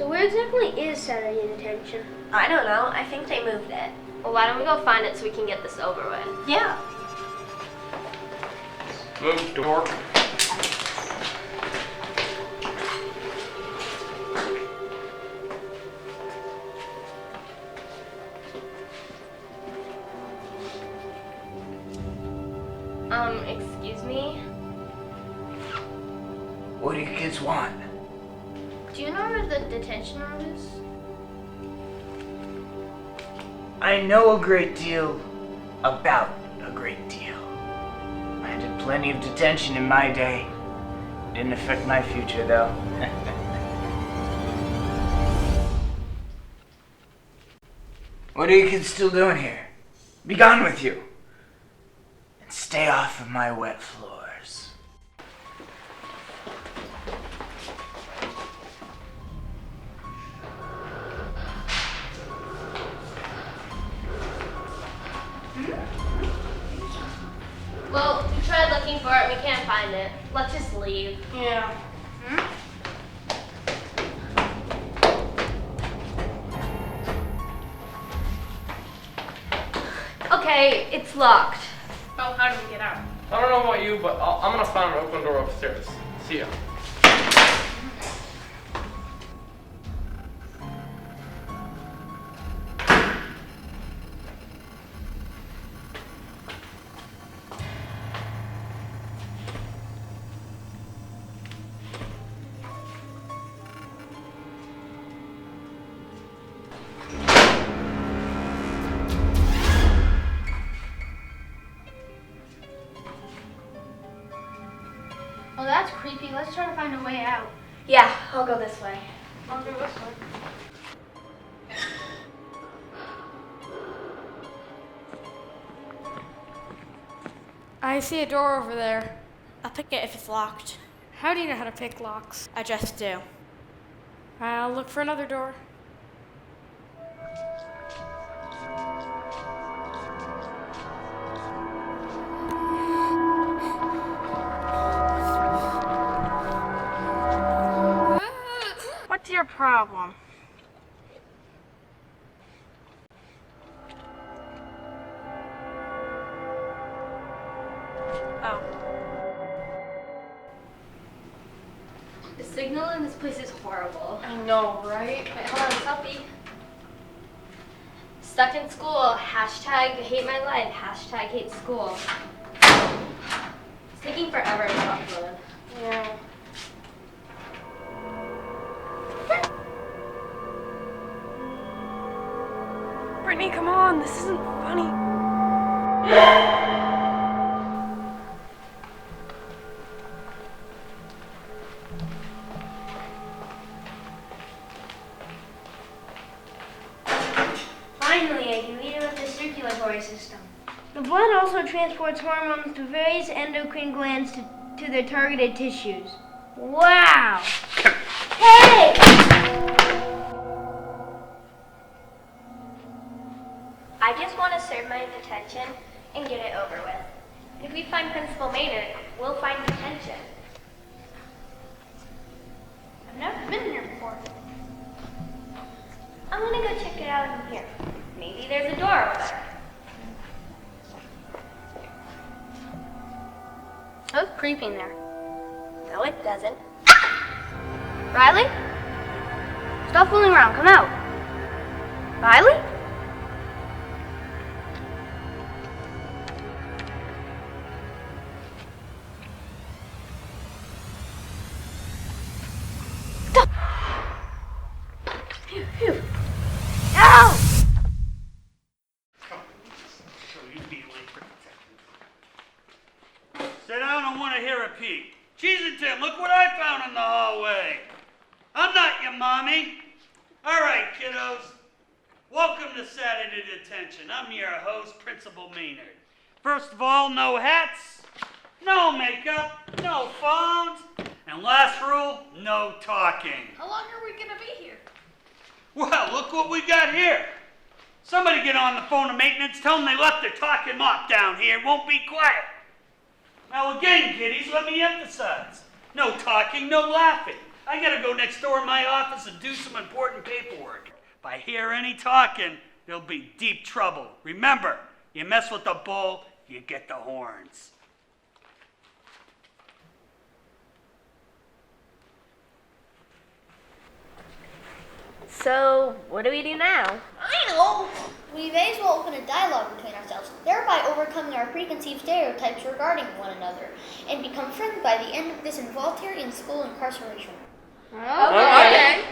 So where exactly is Saturday Detention? I don't know. I think they moved it. Well, why don't we go find it so we can get this over with? Yeah. Move, door. Excuse me? What do you kids want? Do you know where the detention room is? I know a great deal about a great deal. I did plenty of detention in my day. Didn't affect my future, though. What are you kids still doing here? Be gone with you. And stay off of my wet floors. Well, we tried looking for it, we can't find it. Let's just leave. Yeah. Okay, it's locked. Oh, how do we get out? I don't know about you, but I'm gonna find an open door upstairs. See ya. Oh, that's creepy. Let's try to find a way out. Yeah, I'll go this way. I'll go this way. I see a door over there. I'll pick it if it's locked. How do you know how to pick locks? I just do. I'll look for another door. What's your problem? Oh. The signal in this place is horrible. I know, right? Wait, hold on, selfie. Stuck in school, hashtag hate my life, hashtag hate school. It's taking forever to upload. Yeah. Brittany, come on, this isn't funny. Finally, I can read about the circulatory system. The blood also transports hormones to various endocrine glands to their targeted tissues. Wow! Hey! I just want to serve my detention and get it over with. If we find Principal Maynard, we'll find detention. I've never been here before. I'm gonna go check it out in here. Maybe there's a door over there. It looks creepy in there. No, it doesn't. Riley? Stop fooling around, come out. Riley? Sit down, I want to hear a peek. Cheese and Tim, look what I found in the hallway. I'm not your mommy. All right, kiddos. Welcome to Saturday Detention. I'm your host, Principal Maynard. First of all, no hats, no makeup, no phones, and last rule, no talking. How long are we gonna be here? Well, look what we got here. Somebody get on the phone to maintenance, tell them they left their talking mop down here, it won't be quiet. Now again, kiddies, let me emphasize. No talking, no laughing. I gotta go next door in my office and do some important paperwork. If I hear any talking, there'll be deep trouble. Remember, you mess with the bull, you get the horns. So, what do we do now? I know! We may as well open a dialogue between ourselves, thereby overcoming our preconceived stereotypes regarding one another, and become friends by the end of this involuntary and school incarceration. Okay.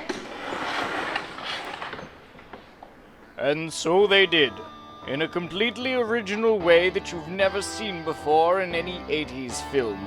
And so they did, in a completely original way that you've never seen before in any 80s film.